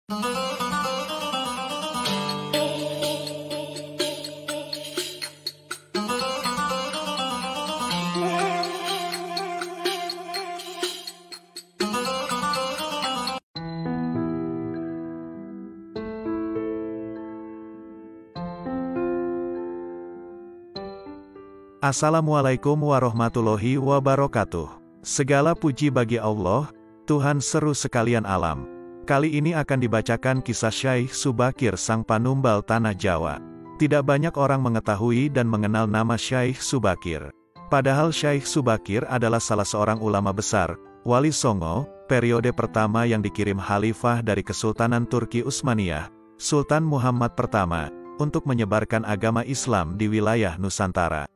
Assalamualaikum warahmatullahi wabarakatuh. Segala puji bagi Allah, Tuhan seru sekalian alam. Kali ini akan dibacakan kisah Syaikh Subakir sang panumbal tanah Jawa. Tidak banyak orang mengetahui dan mengenal nama Syaikh Subakir. Padahal Syaikh Subakir adalah salah seorang ulama besar, Wali Songo, periode pertama yang dikirim Khalifah dari Kesultanan Turki Utsmaniyah, Sultan Muhammad pertama, untuk menyebarkan agama Islam di wilayah Nusantara.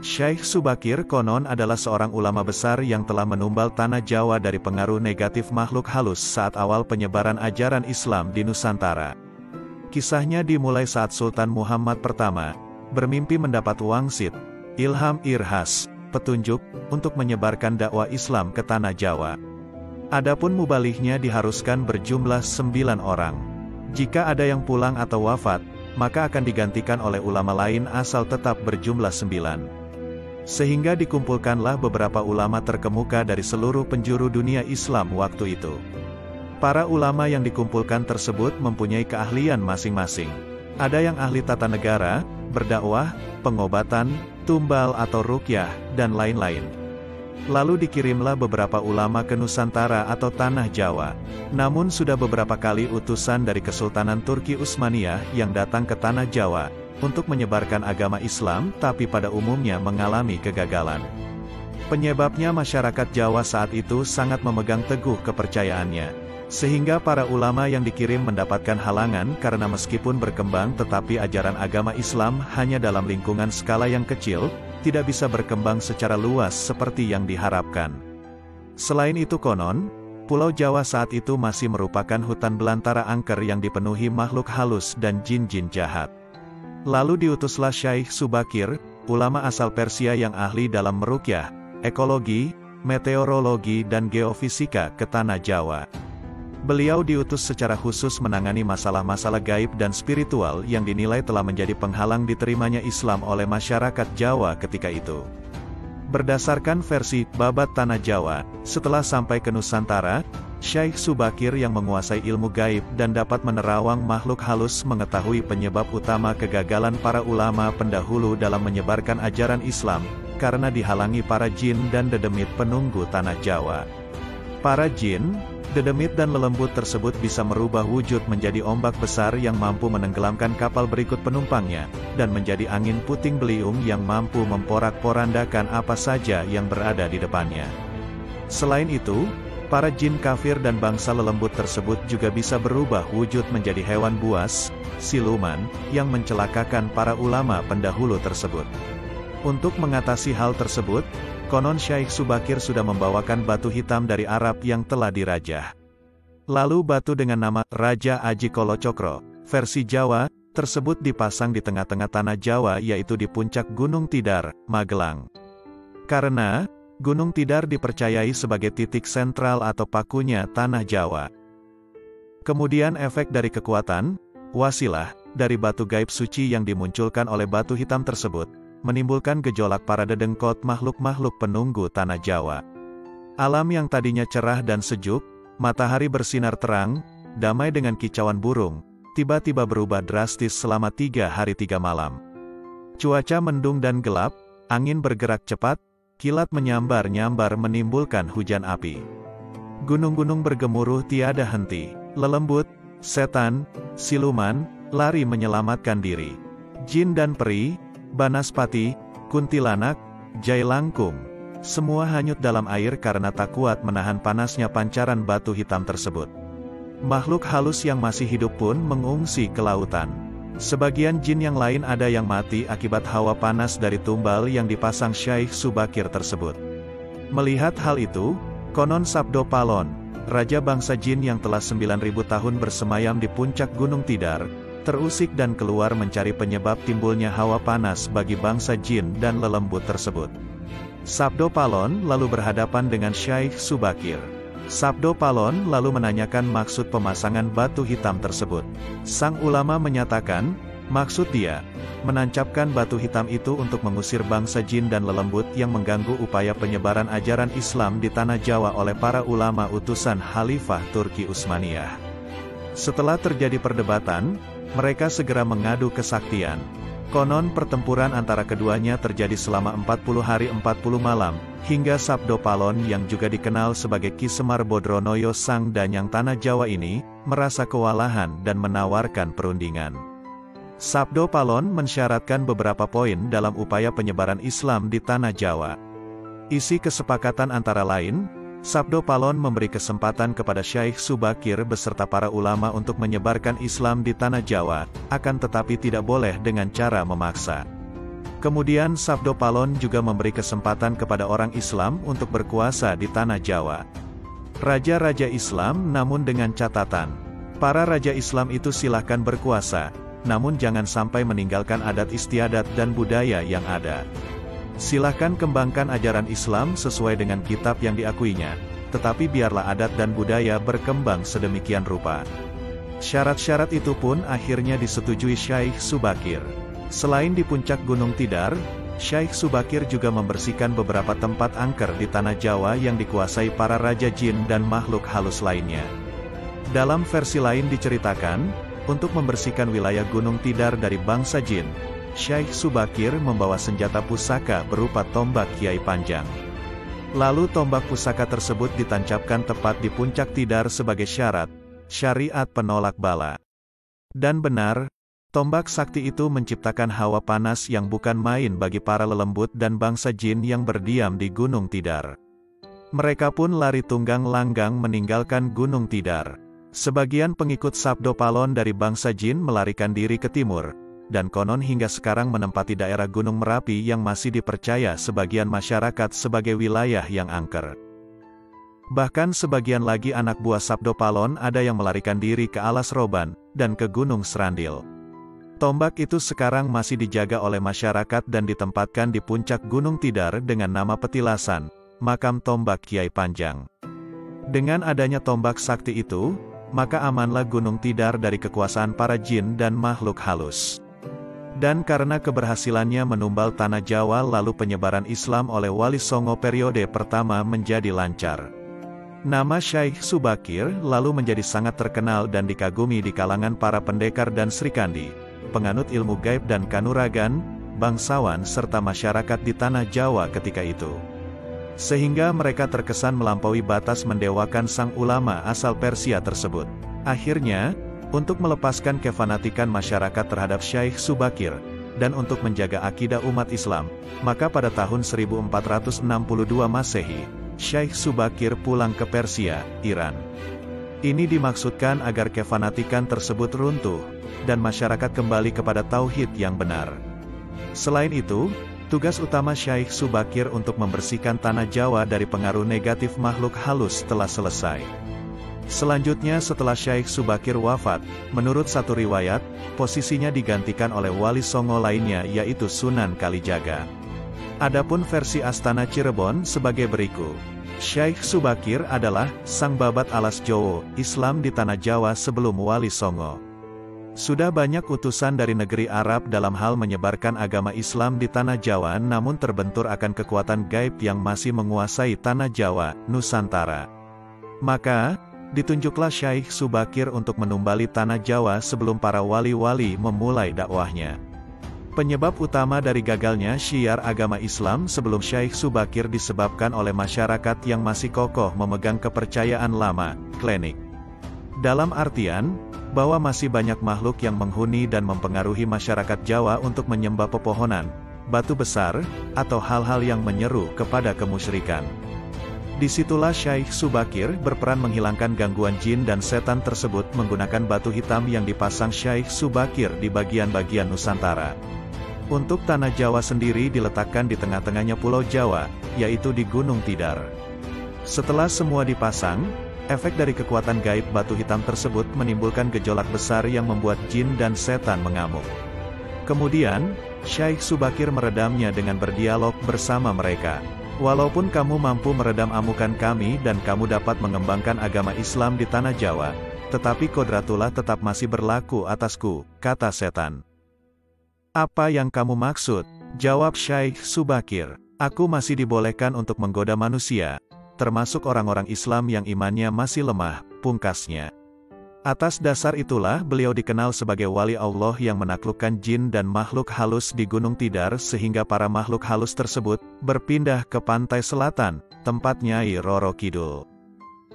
Syaikh Subakir konon adalah seorang ulama besar yang telah menumbal tanah Jawa dari pengaruh negatif makhluk halus saat awal penyebaran ajaran Islam di Nusantara. Kisahnya dimulai saat Sultan Muhammad pertama bermimpi mendapat wangsit, ilham irhas, petunjuk, untuk menyebarkan dakwah Islam ke tanah Jawa. Adapun mubalighnya diharuskan berjumlah 9 orang. Jika ada yang pulang atau wafat, maka akan digantikan oleh ulama lain asal tetap berjumlah 9. Sehingga dikumpulkanlah beberapa ulama terkemuka dari seluruh penjuru dunia Islam waktu itu. Para ulama yang dikumpulkan tersebut mempunyai keahlian masing-masing. Ada yang ahli tata negara, berdakwah, pengobatan, tumbal atau ruqyah, dan lain-lain. Lalu dikirimlah beberapa ulama ke Nusantara atau tanah Jawa. Namun sudah beberapa kali utusan dari Kesultanan Turki Utsmaniyah yang datang ke tanah Jawa untuk menyebarkan agama Islam, tapi pada umumnya mengalami kegagalan. Penyebabnya masyarakat Jawa saat itu sangat memegang teguh kepercayaannya. Sehingga para ulama yang dikirim mendapatkan halangan karena meskipun berkembang tetapi ajaran agama Islam hanya dalam lingkungan skala yang kecil, tidak bisa berkembang secara luas seperti yang diharapkan. Selain itu konon, Pulau Jawa saat itu masih merupakan hutan belantara angker yang dipenuhi makhluk halus dan jin-jin jahat. Lalu diutuslah Syaikh Subakir, ulama asal Persia yang ahli dalam meruqyah, ekologi, meteorologi dan geofisika ke tanah Jawa. Beliau diutus secara khusus menangani masalah-masalah gaib dan spiritual yang dinilai telah menjadi penghalang diterimanya Islam oleh masyarakat Jawa ketika itu. Berdasarkan versi Babat Tanah Jawa, setelah sampai ke Nusantara, Syaikh Subakir yang menguasai ilmu gaib dan dapat menerawang makhluk halus mengetahui penyebab utama kegagalan para ulama pendahulu dalam menyebarkan ajaran Islam, karena dihalangi para jin dan dedemit penunggu tanah Jawa. Para jin, dedemit dan lelembut tersebut bisa merubah wujud menjadi ombak besar yang mampu menenggelamkan kapal berikut penumpangnya, dan menjadi angin puting beliung yang mampu memporak-porandakan apa saja yang berada di depannya. Selain itu, para jin kafir dan bangsa lelembut tersebut juga bisa berubah wujud menjadi hewan buas, siluman, yang mencelakakan para ulama pendahulu tersebut. Untuk mengatasi hal tersebut, konon Syaikh Subakir sudah membawakan batu hitam dari Arab yang telah dirajah. Lalu batu dengan nama Raja Aji Kolocokro, versi Jawa, tersebut dipasang di tengah-tengah tanah Jawa yaitu di puncak Gunung Tidar, Magelang. Karena Gunung Tidar dipercayai sebagai titik sentral atau pakunya tanah Jawa. Kemudian efek dari kekuatan, wasilah, dari batu gaib suci yang dimunculkan oleh batu hitam tersebut, menimbulkan gejolak para dedengkot makhluk-makhluk penunggu tanah Jawa. Alam yang tadinya cerah dan sejuk, matahari bersinar terang, damai dengan kicauan burung, tiba-tiba berubah drastis selama 3 hari 3 malam. Cuaca mendung dan gelap, angin bergerak cepat, kilat menyambar-nyambar menimbulkan hujan api. Gunung-gunung bergemuruh tiada henti, lelembut, setan, siluman, lari menyelamatkan diri. Jin dan peri, banaspati, kuntilanak, jailangkung, semua hanyut dalam air karena tak kuat menahan panasnya pancaran batu hitam tersebut. Makhluk halus yang masih hidup pun mengungsi ke lautan. Sebagian jin yang lain ada yang mati akibat hawa panas dari tumbal yang dipasang Syaikh Subakir tersebut. Melihat hal itu, konon Sabdo Palon, raja bangsa jin yang telah 9.000 tahun bersemayam di puncak Gunung Tidar, terusik dan keluar mencari penyebab timbulnya hawa panas bagi bangsa jin dan lelembut tersebut. Sabdo Palon lalu berhadapan dengan Syaikh Subakir. Sabdo Palon lalu menanyakan maksud pemasangan batu hitam tersebut. Sang ulama menyatakan, maksud dia, menancapkan batu hitam itu untuk mengusir bangsa jin dan lelembut yang mengganggu upaya penyebaran ajaran Islam di tanah Jawa oleh para ulama utusan Khalifah Turki Utsmaniyah. Setelah terjadi perdebatan, mereka segera mengadu kesaktian. Konon pertempuran antara keduanya terjadi selama 40 hari 40 malam, hingga Sabdo Palon yang juga dikenal sebagai Ki Semar Bodronoyo Sang Danyang Tanah Jawa ini, merasa kewalahan dan menawarkan perundingan. Sabdo Palon mensyaratkan beberapa poin dalam upaya penyebaran Islam di tanah Jawa. Isi kesepakatan antara lain, Sabdo Palon memberi kesempatan kepada Syekh Subakir beserta para ulama untuk menyebarkan Islam di tanah Jawa, akan tetapi tidak boleh dengan cara memaksa. Kemudian Sabdo Palon juga memberi kesempatan kepada orang Islam untuk berkuasa di tanah Jawa. Raja-raja Islam namun dengan catatan, para raja Islam itu silahkan berkuasa, namun jangan sampai meninggalkan adat istiadat dan budaya yang ada. Silahkan kembangkan ajaran Islam sesuai dengan kitab yang diakuinya, tetapi biarlah adat dan budaya berkembang sedemikian rupa. Syarat-syarat itu pun akhirnya disetujui Syekh Subakir. Selain di puncak Gunung Tidar, Syekh Subakir juga membersihkan beberapa tempat angker di tanah Jawa yang dikuasai para raja jin dan makhluk halus lainnya. Dalam versi lain diceritakan, untuk membersihkan wilayah Gunung Tidar dari bangsa jin, Syekh Subakir membawa senjata pusaka berupa tombak Kiai Panjang. Lalu tombak pusaka tersebut ditancapkan tepat di puncak Tidar sebagai syarat, syariat penolak bala. Dan benar, tombak sakti itu menciptakan hawa panas yang bukan main bagi para lelembut dan bangsa jin yang berdiam di Gunung Tidar. Mereka pun lari tunggang langgang meninggalkan Gunung Tidar. Sebagian pengikut Sabdo Palon dari bangsa jin melarikan diri ke timur, dan konon hingga sekarang menempati daerah Gunung Merapi yang masih dipercaya sebagian masyarakat sebagai wilayah yang angker. Bahkan sebagian lagi anak buah Sabdo Palon ada yang melarikan diri ke Alas Roban, dan ke Gunung Serandil. Tombak itu sekarang masih dijaga oleh masyarakat dan ditempatkan di puncak Gunung Tidar dengan nama petilasan, makam tombak Kiai Panjang. Dengan adanya tombak sakti itu, maka amanlah Gunung Tidar dari kekuasaan para jin dan makhluk halus. Dan karena keberhasilannya menumbal tanah Jawa lalu penyebaran Islam oleh Wali Songo periode pertama menjadi lancar. Nama Syekh Subakir lalu menjadi sangat terkenal dan dikagumi di kalangan para pendekar dan Srikandi, penganut ilmu gaib dan kanuragan, bangsawan serta masyarakat di tanah Jawa ketika itu. Sehingga mereka terkesan melampaui batas mendewakan sang ulama asal Persia tersebut. Akhirnya, untuk melepaskan kefanatikan masyarakat terhadap Syekh Subakir, dan untuk menjaga akidah umat Islam, maka pada tahun 1462 Masehi, Syekh Subakir pulang ke Persia, Iran. Ini dimaksudkan agar kefanatikan tersebut runtuh, dan masyarakat kembali kepada tauhid yang benar. Selain itu, tugas utama Syekh Subakir untuk membersihkan tanah Jawa dari pengaruh negatif makhluk halus telah selesai. Selanjutnya setelah Syekh Subakir wafat, menurut satu riwayat, posisinya digantikan oleh Wali Songo lainnya yaitu Sunan Kalijaga. Adapun versi Astana Cirebon sebagai berikut. Syekh Subakir adalah sang babat alas Jowo, Islam di tanah Jawa sebelum Wali Songo. Sudah banyak utusan dari negeri Arab dalam hal menyebarkan agama Islam di tanah Jawa namun terbentur akan kekuatan gaib yang masih menguasai tanah Jawa, Nusantara. Maka, ditunjuklah Syekh Subakir untuk menumbali tanah Jawa sebelum para wali-wali memulai dakwahnya. Penyebab utama dari gagalnya syiar agama Islam sebelum Syekh Subakir disebabkan oleh masyarakat yang masih kokoh memegang kepercayaan lama, klinik. Dalam artian, bahwa masih banyak makhluk yang menghuni dan mempengaruhi masyarakat Jawa untuk menyembah pepohonan, batu besar, atau hal-hal yang menyeru kepada kemusyrikan. Disitulah Syekh Subakir berperan menghilangkan gangguan jin dan setan tersebut menggunakan batu hitam yang dipasang Syekh Subakir di bagian-bagian Nusantara. Untuk tanah Jawa sendiri diletakkan di tengah-tengahnya Pulau Jawa, yaitu di Gunung Tidar. Setelah semua dipasang, efek dari kekuatan gaib batu hitam tersebut menimbulkan gejolak besar yang membuat jin dan setan mengamuk. Kemudian, Syekh Subakir meredamnya dengan berdialog bersama mereka. Walaupun kamu mampu meredam amukan kami dan kamu dapat mengembangkan agama Islam di tanah Jawa, tetapi kodratullah tetap masih berlaku atasku, kata setan. Apa yang kamu maksud? Jawab Syekh Subakir. Aku masih dibolehkan untuk menggoda manusia, termasuk orang-orang Islam yang imannya masih lemah, pungkasnya. Atas dasar itulah beliau dikenal sebagai wali Allah yang menaklukkan jin dan makhluk halus di Gunung Tidar sehingga para makhluk halus tersebut berpindah ke pantai selatan, tempat Nyai Roro Kidul.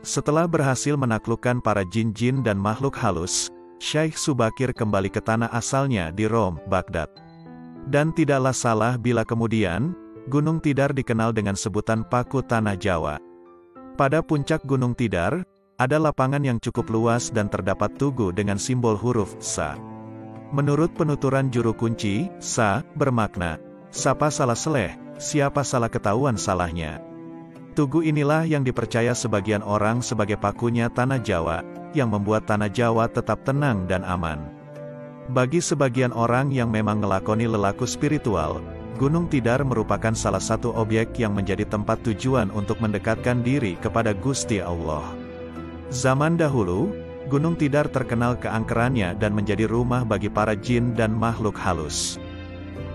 Setelah berhasil menaklukkan para jin-jin dan makhluk halus, Syekh Subakir kembali ke tanah asalnya di Rom, Baghdad. Dan tidaklah salah bila kemudian, Gunung Tidar dikenal dengan sebutan Paku Tanah Jawa. Pada puncak Gunung Tidar, ada lapangan yang cukup luas dan terdapat tugu dengan simbol huruf Sa. Menurut penuturan juru kunci, Sa bermakna, siapa salah seleh, siapa salah ketahuan salahnya. Tugu inilah yang dipercaya sebagian orang sebagai pakunya Tanah Jawa, yang membuat Tanah Jawa tetap tenang dan aman. Bagi sebagian orang yang memang ngelakoni lelaku spiritual, Gunung Tidar merupakan salah satu objek yang menjadi tempat tujuan untuk mendekatkan diri kepada Gusti Allah. Zaman dahulu, Gunung Tidar terkenal keangkerannya dan menjadi rumah bagi para jin dan makhluk halus.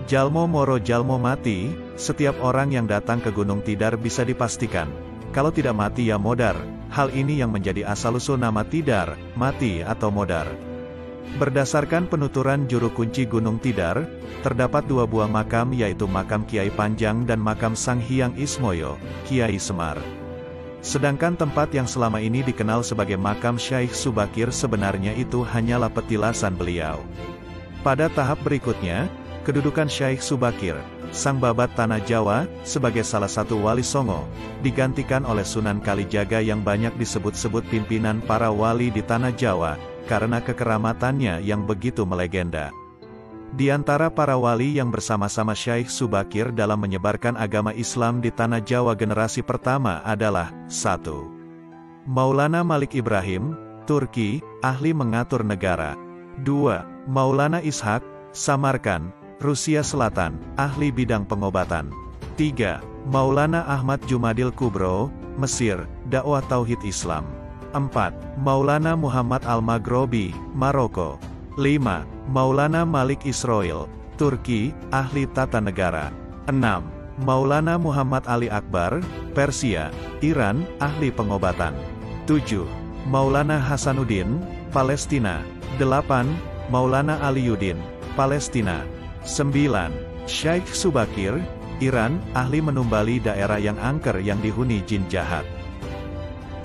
Jalmo moro jalmo mati, setiap orang yang datang ke Gunung Tidar bisa dipastikan, kalau tidak mati ya modar. Hal ini yang menjadi asal-usul nama Tidar, mati atau modar. Berdasarkan penuturan juru kunci Gunung Tidar, terdapat dua buah makam yaitu makam Kiai Panjang dan makam Sang Hyang Ismoyo, Kiai Semar. Sedangkan tempat yang selama ini dikenal sebagai makam Syekh Subakir sebenarnya itu hanyalah petilasan beliau. Pada tahap berikutnya, kedudukan Syekh Subakir, sang babat Tanah Jawa, sebagai salah satu wali songo, digantikan oleh Sunan Kalijaga yang banyak disebut-sebut pimpinan para wali di Tanah Jawa, karena kekeramatannya yang begitu melegenda. Di antara para wali yang bersama-sama Syekh Subakir dalam menyebarkan agama Islam di Tanah Jawa generasi pertama adalah 1. Maulana Malik Ibrahim, Turki, ahli mengatur negara. 2. Maulana Ishak, Samarkand, Rusia Selatan, ahli bidang pengobatan. 3. Maulana Ahmad Jumadil Kubro, Mesir, dakwah tauhid Islam. 4. Maulana Muhammad Al-Maghrobi, Maroko. 5. Maulana Malik Israel, Turki, ahli tata negara. 6. Maulana Muhammad Ali Akbar, Persia, Iran, ahli pengobatan. 7. Maulana Hasanuddin, Palestina. 8. Maulana Aliuddin, Palestina. 9. Syekh Subakir, Iran, ahli menumbali daerah yang angker yang dihuni jin jahat.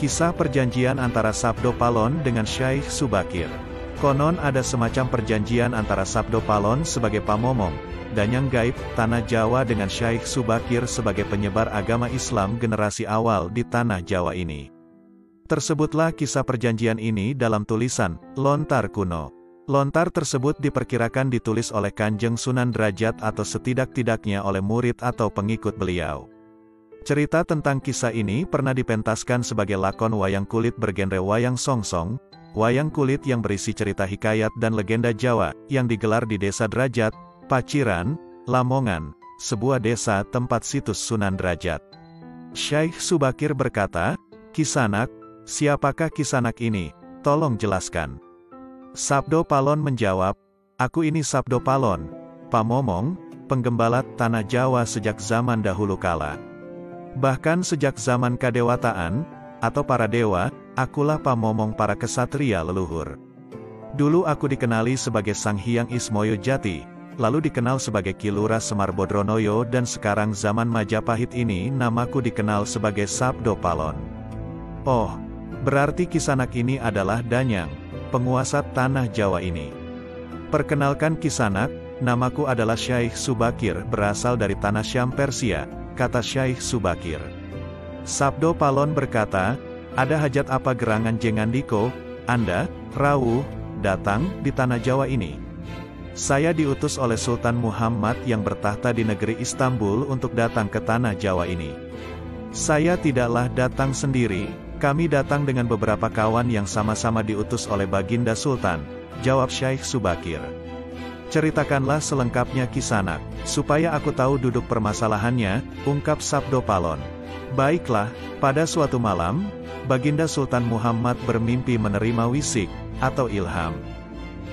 Kisah perjanjian antara Sabdo Palon dengan Syekh Subakir. Konon ada semacam perjanjian antara Sabdo Palon sebagai pamomong, danyang gaib, Tanah Jawa dengan Syekh Subakir sebagai penyebar agama Islam generasi awal di Tanah Jawa ini. Tersebutlah kisah perjanjian ini dalam tulisan Lontar Kuno. Lontar tersebut diperkirakan ditulis oleh Kanjeng Sunan Derajat atau setidak-tidaknya oleh murid atau pengikut beliau. Cerita tentang kisah ini pernah dipentaskan sebagai lakon wayang kulit bergenre wayang songsong, wayang kulit yang berisi cerita hikayat dan legenda Jawa, yang digelar di Desa Derajat, Paciran, Lamongan, sebuah desa tempat situs Sunan Derajat. Syekh Subakir berkata, "Kisanak, siapakah Kisanak ini? Tolong jelaskan." Sabdo Palon menjawab, "Aku ini Sabdo Palon, pamomong, penggembala Tanah Jawa sejak zaman dahulu kala. Bahkan sejak zaman kadewataan, atau para dewa, akulah pamomong para kesatria leluhur. Dulu aku dikenali sebagai Sang Hyang Ismoyo Jati, lalu dikenal sebagai Ki Lurah Semar Bodronoyo dan sekarang zaman Majapahit ini namaku dikenal sebagai Sabdo Palon." Oh, berarti Kisanak ini adalah Danyang, penguasa Tanah Jawa ini. "Perkenalkan Kisanak, namaku adalah Syekh Subakir berasal dari Tanah Syam Persia," kata Syekh Subakir. Sabdo Palon berkata, "Ada hajat apa gerangan Jengandiko, Anda, rawuh, datang di Tanah Jawa ini?" "Saya diutus oleh Sultan Muhammad yang bertahta di negeri Istanbul untuk datang ke Tanah Jawa ini." "Saya tidaklah datang sendiri, kami datang dengan beberapa kawan yang sama-sama diutus oleh Baginda Sultan," jawab Syekh Subakir. Ceritakanlah selengkapnya Kisanak, supaya aku tahu duduk permasalahannya, ungkap Sabdo Palon. Baiklah, pada suatu malam, Baginda Sultan Muhammad bermimpi menerima wisik, atau ilham.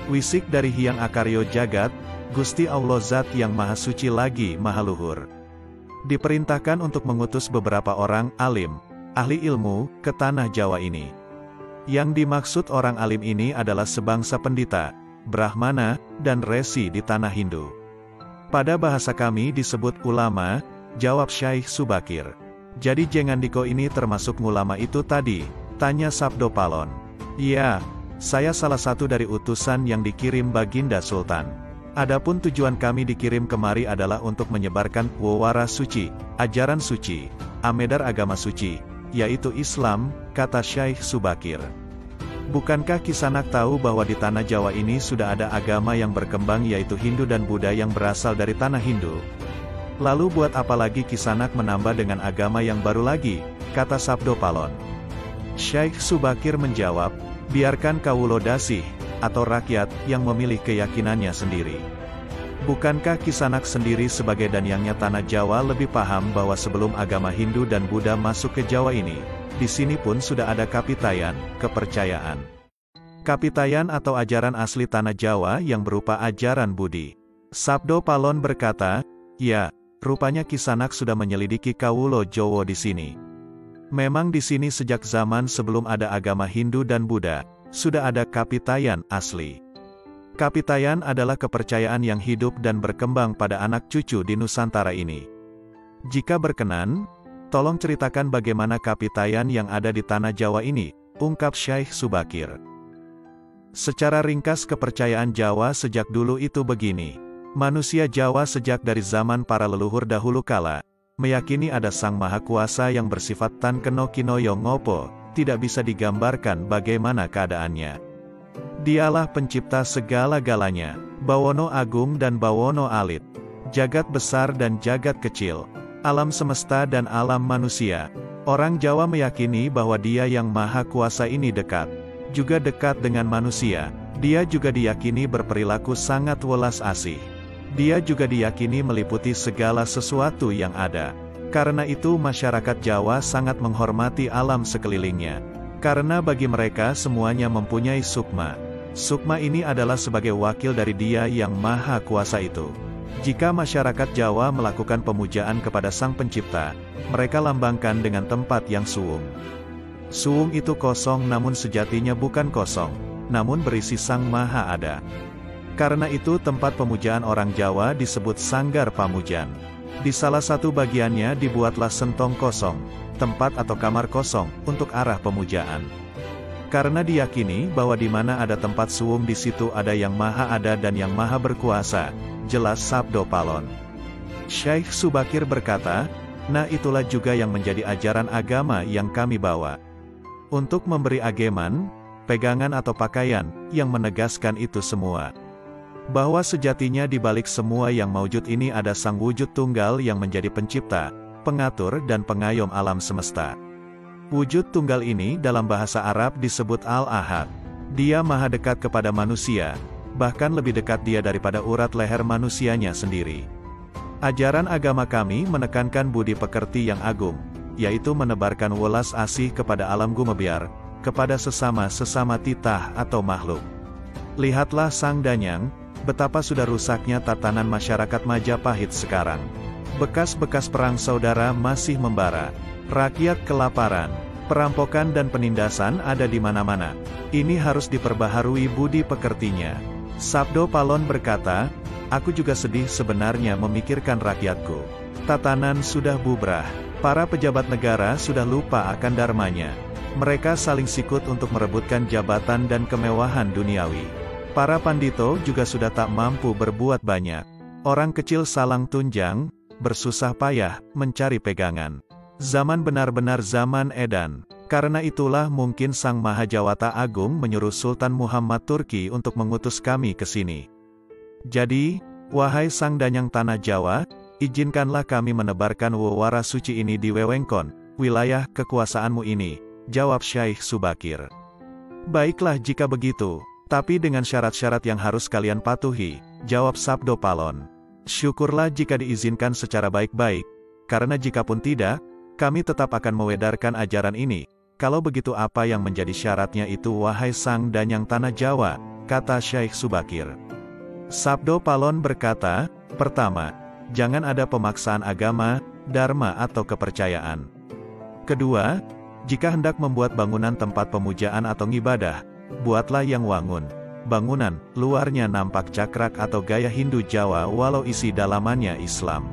Wisik dari Hyang Akaryo Jagat, Gusti Allah Zat yang Maha Suci lagi Maha Luhur. Diperintahkan untuk mengutus beberapa orang alim, ahli ilmu, ke tanah Jawa ini. Yang dimaksud orang alim ini adalah sebangsa pendeta, Brahmana, dan resi di tanah Hindu. Pada bahasa kami disebut ulama, jawab Syekh Subakir. Jadi Jengandiko ini termasuk ulama itu tadi, tanya Sabdo Palon. Iya, saya salah satu dari utusan yang dikirim Baginda Sultan. Adapun tujuan kami dikirim kemari adalah untuk menyebarkan wawara suci, ajaran suci, amedar agama suci, yaitu Islam, kata Syekh Subakir. Bukankah Kisanak tahu bahwa di tanah Jawa ini sudah ada agama yang berkembang yaitu Hindu dan Buddha yang berasal dari tanah Hindu? Lalu buat apa lagi Kisanak menambah dengan agama yang baru lagi, kata Sabdo Palon. Syekh Subakir menjawab, biarkan kawulo dasih, atau rakyat, yang memilih keyakinannya sendiri. Bukankah Kisanak sendiri sebagai danyangnya tanah Jawa lebih paham bahwa sebelum agama Hindu dan Buddha masuk ke Jawa ini, di sini pun sudah ada kapitayan, kepercayaan. Kapitayan atau ajaran asli tanah Jawa yang berupa ajaran Budi. Sabdo Palon berkata, ya, rupanya Kisanak sudah menyelidiki kawulo Jowo di sini. Memang di sini sejak zaman sebelum ada agama Hindu dan Buddha, sudah ada kapitayan asli. Kapitayan adalah kepercayaan yang hidup dan berkembang pada anak cucu di Nusantara ini. Jika berkenan, tolong ceritakan bagaimana kapitayan yang ada di tanah Jawa ini, ungkap Syekh Subakir. Secara ringkas kepercayaan Jawa sejak dulu itu begini. Manusia Jawa sejak dari zaman para leluhur dahulu kala, meyakini ada Sang Maha Kuasa yang bersifat tan keno kinoyo ngopo, tidak bisa digambarkan bagaimana keadaannya. Dialah pencipta segala-galanya, Bawono Agung dan Bawono Alit, jagat besar dan jagat kecil, alam semesta dan alam manusia. Orang Jawa meyakini bahwa Dia yang Maha Kuasa ini dekat, juga dekat dengan manusia. Dia juga diyakini berperilaku sangat welas asih. Dia juga diyakini meliputi segala sesuatu yang ada. Karena itu masyarakat Jawa sangat menghormati alam sekelilingnya. Karena bagi mereka semuanya mempunyai sukma. Sukma ini adalah sebagai wakil dari Dia yang Maha Kuasa itu. Jika masyarakat Jawa melakukan pemujaan kepada Sang Pencipta, mereka lambangkan dengan tempat yang suwung. Suwung itu kosong namun sejatinya bukan kosong, namun berisi Sang Maha Ada. Karena itu tempat pemujaan orang Jawa disebut Sanggar Pamujan. Di salah satu bagiannya dibuatlah sentong kosong, tempat atau kamar kosong, untuk arah pemujaan. Karena diyakini bahwa di mana ada tempat suwung di situ ada Yang Maha Ada dan Yang Maha Berkuasa, jelas Sabdo Palon. Syekh Subakir berkata, nah itulah juga yang menjadi ajaran agama yang kami bawa. Untuk memberi ageman, pegangan atau pakaian, yang menegaskan itu semua. Bahwa sejatinya di balik semua yang maujud ini ada Sang Wujud Tunggal yang menjadi pencipta, pengatur dan pengayom alam semesta. Wujud Tunggal ini dalam bahasa Arab disebut Al-Ahad. Dia maha dekat kepada manusia, bahkan lebih dekat Dia daripada urat leher manusianya sendiri. Ajaran agama kami menekankan budi pekerti yang agung, yaitu menebarkan welas asih kepada alam gumebyar, kepada sesama-sesama titah atau makhluk. Lihatlah Sang Danyang, betapa sudah rusaknya tatanan masyarakat Majapahit sekarang. Bekas-bekas perang saudara masih membara. Rakyat kelaparan, perampokan dan penindasan ada di mana-mana. Ini harus diperbaharui budi pekertinya. Sabdo Palon berkata, aku juga sedih sebenarnya memikirkan rakyatku. Tatanan sudah bubrah. Para pejabat negara sudah lupa akan dharmanya. Mereka saling sikut untuk merebutkan jabatan dan kemewahan duniawi. Para pandito juga sudah tak mampu berbuat banyak. Orang kecil salang tunjang, bersusah payah, mencari pegangan. Zaman benar-benar zaman edan. Karena itulah mungkin Sang Maha Jawata Agung menyuruh Sultan Muhammad Turki untuk mengutus kami ke sini. Jadi, wahai Sang Danyang Tanah Jawa, izinkanlah kami menebarkan wawara suci ini di wewengkon, wilayah kekuasaanmu ini, jawab Syekh Subakir. Baiklah jika begitu, tapi dengan syarat-syarat yang harus kalian patuhi, Jawab Sabdo Palon. Syukurlah jika diizinkan secara baik-baik, karena jikapun tidak, kami tetap akan mengedarkan ajaran ini. Kalau begitu apa yang menjadi syaratnya itu wahai Sang Danyang Tanah Jawa, kata Syekh Subakir. Sabdo Palon berkata, pertama, jangan ada pemaksaan agama, dharma atau kepercayaan. Kedua, jika hendak membuat bangunan tempat pemujaan atau ngibadah, buatlah yang wangun. Bangunan, luarnya nampak cakrak atau gaya Hindu Jawa walau isi dalamannya Islam.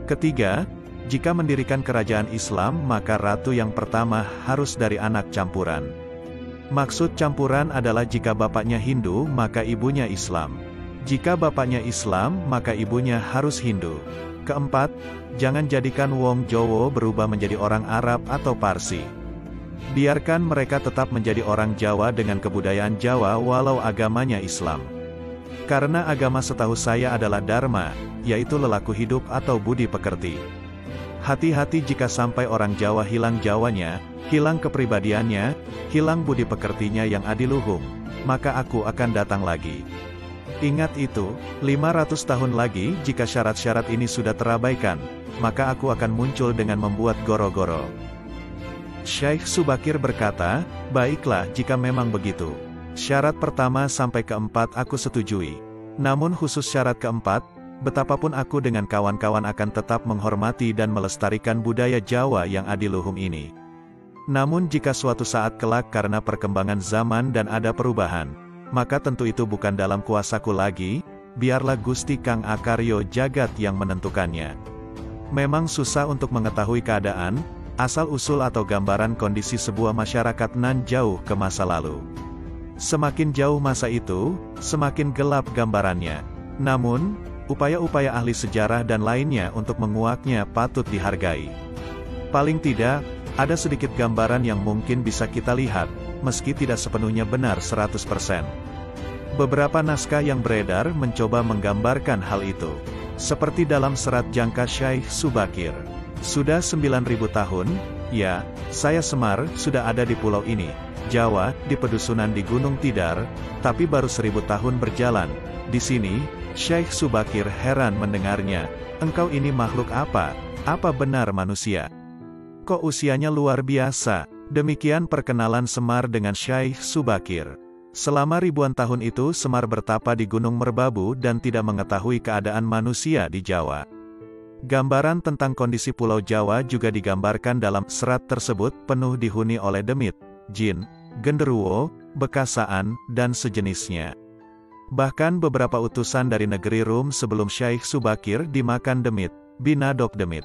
Ketiga, jika mendirikan kerajaan Islam maka ratu yang pertama harus dari anak campuran. Maksud campuran adalah jika bapaknya Hindu maka ibunya Islam. Jika bapaknya Islam maka ibunya harus Hindu. Keempat, jangan jadikan wong Jowo berubah menjadi orang Arab atau Parsi. Biarkan mereka tetap menjadi orang Jawa dengan kebudayaan Jawa walau agamanya Islam. Karena agama setahu saya adalah dharma, yaitu lelaku hidup atau budi pekerti. Hati-hati jika sampai orang Jawa hilang Jawanya, hilang kepribadiannya, hilang budi pekertinya yang adiluhung, maka aku akan datang lagi. Ingat itu, 500 tahun lagi jika syarat-syarat ini sudah terabaikan, maka aku akan muncul dengan membuat goro-goro. Syekh Subakir berkata, baiklah jika memang begitu. Syarat pertama sampai keempat aku setujui. Namun khusus syarat keempat, betapapun aku dengan kawan-kawan akan tetap menghormati dan melestarikan budaya Jawa yang adiluhung ini. Namun jika suatu saat kelak karena perkembangan zaman dan ada perubahan, maka tentu itu bukan dalam kuasaku lagi, biarlah Gusti Kang Akaryo Jagat yang menentukannya. Memang susah untuk mengetahui keadaan, asal-usul atau gambaran kondisi sebuah masyarakat nan jauh ke masa lalu. Semakin jauh masa itu, semakin gelap gambarannya. Namun, upaya-upaya ahli sejarah dan lainnya untuk menguaknya patut dihargai. Paling tidak, ada sedikit gambaran yang mungkin bisa kita lihat, meski tidak sepenuhnya benar 100%. Beberapa naskah yang beredar mencoba menggambarkan hal itu. Seperti dalam serat jangka Syekh Subakir. Sudah 9.000 tahun, ya, saya Semar, sudah ada di pulau ini, Jawa, di pedusunan di Gunung Tidar, tapi baru 1000 tahun berjalan. Di sini, Syekh Subakir heran mendengarnya, engkau ini makhluk apa? Apa benar manusia? Kok usianya luar biasa? Demikian perkenalan Semar dengan Syekh Subakir. Selama ribuan tahun itu Semar bertapa di Gunung Merbabu dan tidak mengetahui keadaan manusia di Jawa. Gambaran tentang kondisi Pulau Jawa juga digambarkan dalam serat tersebut penuh dihuni oleh demit, jin, genderuwo, bekasaan, dan sejenisnya. Bahkan beberapa utusan dari negeri Rum sebelum Syekh Subakir dimakan demit, binadok demit.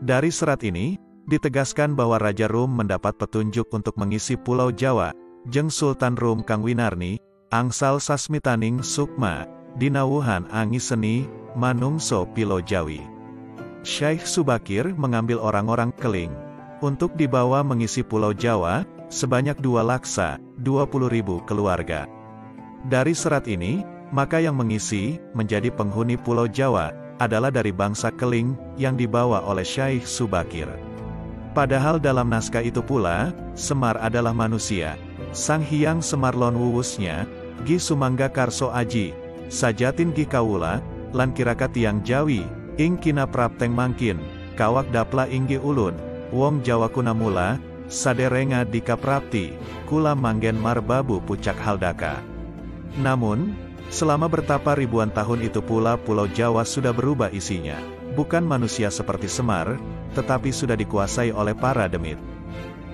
Dari serat ini, ditegaskan bahwa Raja Rum mendapat petunjuk untuk mengisi Pulau Jawa, jeung Sultan Rum Kang Winarni, angsal sasmitaning sukma, dinawuhan angiseni, manungso pilo Jawi. Syekh Subakir mengambil orang-orang keling untuk dibawa mengisi Pulau Jawa, sebanyak 2 laksa, 20.000 keluarga. Dari serat ini, maka yang mengisi, menjadi penghuni Pulau Jawa, adalah dari bangsa keling, yang dibawa oleh Syekh Subakir. Padahal dalam naskah itu pula, Semar adalah manusia. Sang Hyang Semar lon wuwusnya, Gi Sumangga Karso Aji, Sajatin Gi Kawula, lan kiraka tiang Jawi, ing kina prapteng mangkin, kawak dapla inggi ulun, wong Jawa kunamula, saderenga dika prapti, kula manggen marbabu pucak haldaka. Namun, selama bertapa ribuan tahun itu pula Pulau Jawa sudah berubah isinya. Bukan manusia seperti Semar, tetapi sudah dikuasai oleh para demit.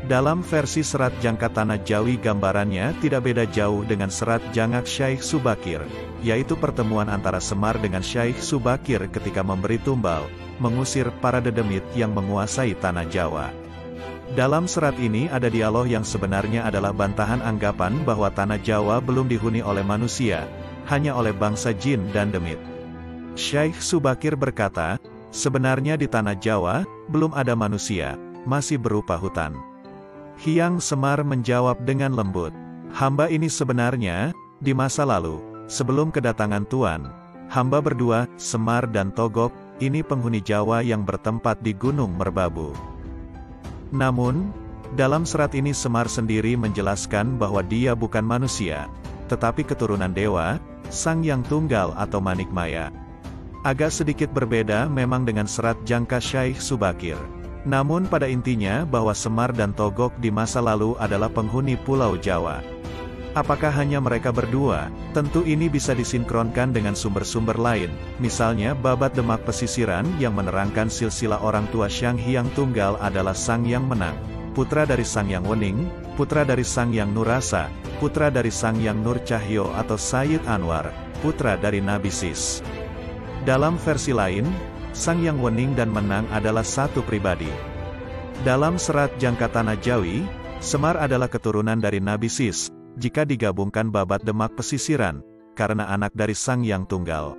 Dalam versi serat jangka Tanah Jawi gambarannya tidak beda jauh dengan serat jangak Syekh Subakir, yaitu pertemuan antara Semar dengan Syekh Subakir ketika memberi tumbal, mengusir para dedemit yang menguasai Tanah Jawa. Dalam serat ini ada dialog yang sebenarnya adalah bantahan anggapan bahwa Tanah Jawa belum dihuni oleh manusia, hanya oleh bangsa jin dan demit. Syekh Subakir berkata, sebenarnya di Tanah Jawa, belum ada manusia, masih berupa hutan. Hyang Semar menjawab dengan lembut, hamba ini sebenarnya, di masa lalu, sebelum kedatangan Tuan, hamba berdua, Semar dan Togok, ini penghuni Jawa yang bertempat di Gunung Merbabu. Namun, dalam serat ini Semar sendiri menjelaskan bahwa dia bukan manusia, tetapi keturunan dewa, Sang Yang Tunggal atau Manikmaya. Agak sedikit berbeda memang dengan serat jangka Syaikh Subakir. Namun pada intinya bahwa Semar dan Togog di masa lalu adalah penghuni Pulau Jawa. Apakah hanya mereka berdua? Tentu ini bisa disinkronkan dengan sumber-sumber lain, misalnya Babat Demak Pesisiran yang menerangkan silsilah orang tua Sang Hyang Tunggal adalah Sang Yang Menang, putra dari Sang Yang Wening, putra dari Sang Yang Nurasa, putra dari Sang Yang Nur Cahyo atau Sayyid Anwar, putra dari Nabi Sis. Dalam versi lain, Sang Yang Wening dan Menang adalah satu pribadi. Dalam serat jangka Tanah Jawi, Semar adalah keturunan dari Nabi Sis, jika digabungkan Babat Demak Pesisiran, karena anak dari Sang Yang Tunggal.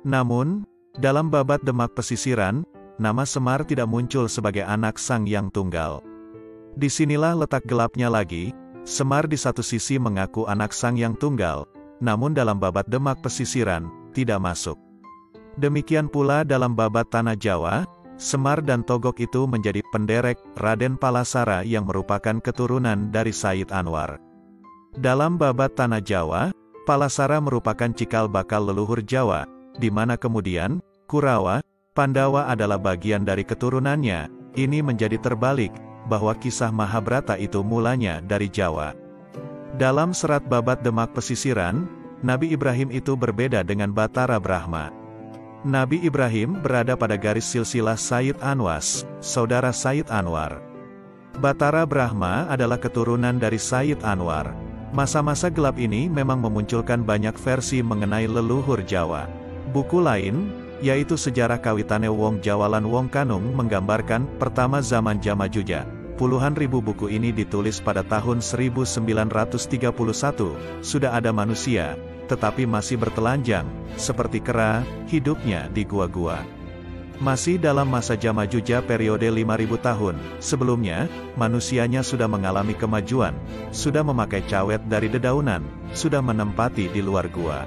Namun, dalam Babat Demak Pesisiran, nama Semar tidak muncul sebagai anak Sang Yang Tunggal. Disinilah letak gelapnya lagi, Semar di satu sisi mengaku anak Sang Yang Tunggal, namun dalam Babat Demak Pesisiran, tidak masuk. Demikian pula dalam Babat Tanah Jawa, Semar dan Togog itu menjadi penderek Raden Palasara yang merupakan keturunan dari Sayyid Anwar. Dalam Babat Tanah Jawa, Palasara merupakan cikal bakal leluhur Jawa, di mana kemudian, Kurawa, Pandawa adalah bagian dari keturunannya. Ini menjadi terbalik, bahwa kisah Mahabharata itu mulanya dari Jawa. Dalam serat Babat Demak Pesisiran, Nabi Ibrahim itu berbeda dengan Batara Brahma. Nabi Ibrahim berada pada garis silsilah Sayyid Anwas, saudara Sayyid Anwar. Batara Brahma adalah keturunan dari Sayyid Anwar. Masa-masa gelap ini memang memunculkan banyak versi mengenai leluhur Jawa. Buku lain, yaitu Sejarah Kawitane Wong Jawalan Wong Kanung menggambarkan pertama zaman Jamajuja. Puluhan ribu buku ini ditulis pada tahun 1931, sudah ada manusia, tetapi masih bertelanjang, seperti kera, hidupnya di gua-gua. Masih dalam masa Jamajuja periode 5000 tahun, sebelumnya, manusianya sudah mengalami kemajuan, sudah memakai cawet dari dedaunan, sudah menempati di luar gua.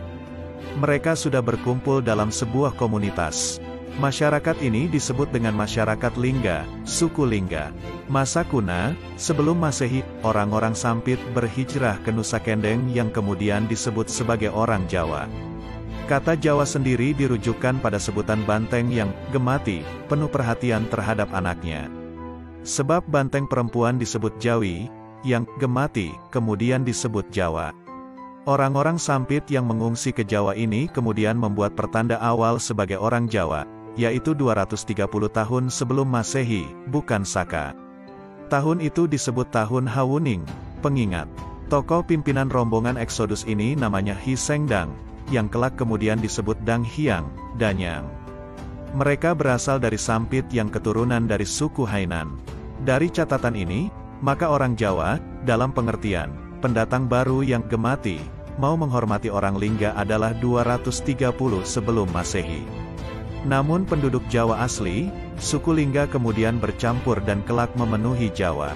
Mereka sudah berkumpul dalam sebuah komunitas. Masyarakat ini disebut dengan masyarakat Lingga, suku Lingga. Masa kuna, sebelum Masehi, orang-orang Sampit berhijrah ke Nusa Kendeng yang kemudian disebut sebagai orang Jawa. Kata Jawa sendiri dirujukkan pada sebutan banteng yang gemati, penuh perhatian terhadap anaknya. Sebab banteng perempuan disebut Jawi, yang gemati, kemudian disebut Jawa. Orang-orang Sampit yang mengungsi ke Jawa ini kemudian membuat pertanda awal sebagai orang Jawa, yaitu 230 tahun sebelum Masehi, bukan Saka. Tahun itu disebut tahun Hawuning, pengingat. Tokoh pimpinan rombongan Eksodus ini namanya Hi Sengdang, yang kelak kemudian disebut Dang Hyang, Danyang. Mereka berasal dari Sampit yang keturunan dari suku Hainan. Dari catatan ini, maka orang Jawa, dalam pengertian, pendatang baru yang gemati, mau menghormati orang Lingga adalah 230 sebelum Masehi. Namun penduduk Jawa asli, suku Lingga kemudian bercampur dan kelak memenuhi Jawa.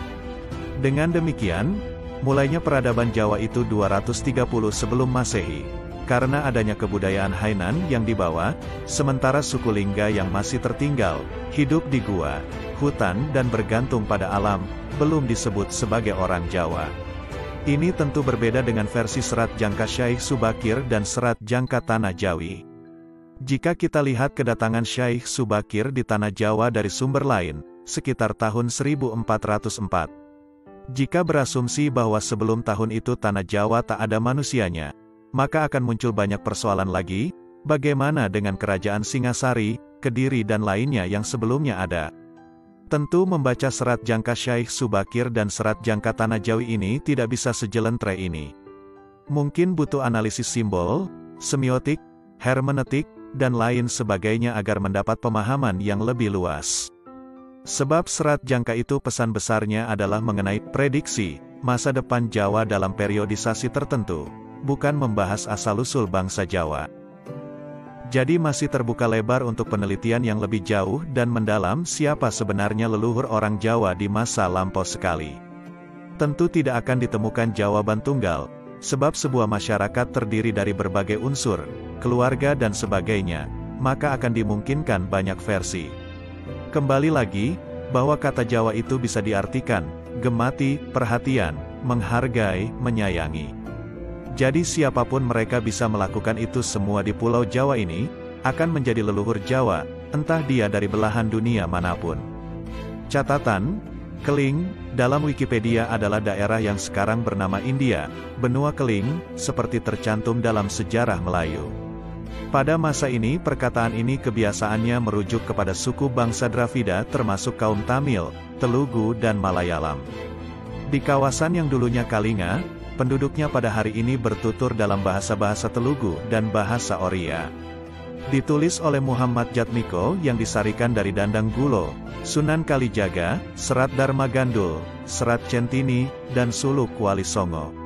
Dengan demikian, mulainya peradaban Jawa itu 230 sebelum Masehi. Karena adanya kebudayaan Hainan yang dibawa, sementara suku Lingga yang masih tertinggal, hidup di gua, hutan dan bergantung pada alam, belum disebut sebagai orang Jawa. Ini tentu berbeda dengan versi serat jangka Syaikh Subakir dan serat jangka Tanah Jawi. Jika kita lihat kedatangan Syaikh Subakir di Tanah Jawa dari sumber lain, sekitar tahun 1404. Jika berasumsi bahwa sebelum tahun itu Tanah Jawa tak ada manusianya, maka akan muncul banyak persoalan lagi, bagaimana dengan kerajaan Singasari, Kediri dan lainnya yang sebelumnya ada. Tentu membaca serat jangka Syaikh Subakir dan serat jangka Tanah Jawi ini tidak bisa sejelentre ini. Mungkin butuh analisis simbol, semiotik, hermeneutik, dan lain sebagainya agar mendapat pemahaman yang lebih luas. Sebab serat jangka itu pesan besarnya adalah mengenai prediksi masa depan Jawa dalam periodisasi tertentu, bukan membahas asal-usul bangsa Jawa. Jadi masih terbuka lebar untuk penelitian yang lebih jauh dan mendalam siapa sebenarnya leluhur orang Jawa di masa lampau sekali. Tentu tidak akan ditemukan jawaban tunggal, sebab sebuah masyarakat terdiri dari berbagai unsur, keluarga dan sebagainya, maka akan dimungkinkan banyak versi. Kembali lagi, bahwa kata Jawa itu bisa diartikan, gemati, perhatian, menghargai, menyayangi. Jadi siapapun mereka bisa melakukan itu semua di Pulau Jawa ini, akan menjadi leluhur Jawa, entah dia dari belahan dunia manapun. Catatan, Keling, dalam Wikipedia adalah daerah yang sekarang bernama India, benua Keling, seperti tercantum dalam sejarah Melayu. Pada masa ini perkataan ini kebiasaannya merujuk kepada suku bangsa Dravida termasuk kaum Tamil, Telugu dan Malayalam. Di kawasan yang dulunya Kalinga, penduduknya pada hari ini bertutur dalam bahasa-bahasa Telugu dan bahasa Oriya. Ditulis oleh Muhammad Jatmiko yang disarikan dari Dandang Gulo, Sunan Kalijaga, Serat Dharma Gandul, Serat Centini, dan Suluk Wali Songo.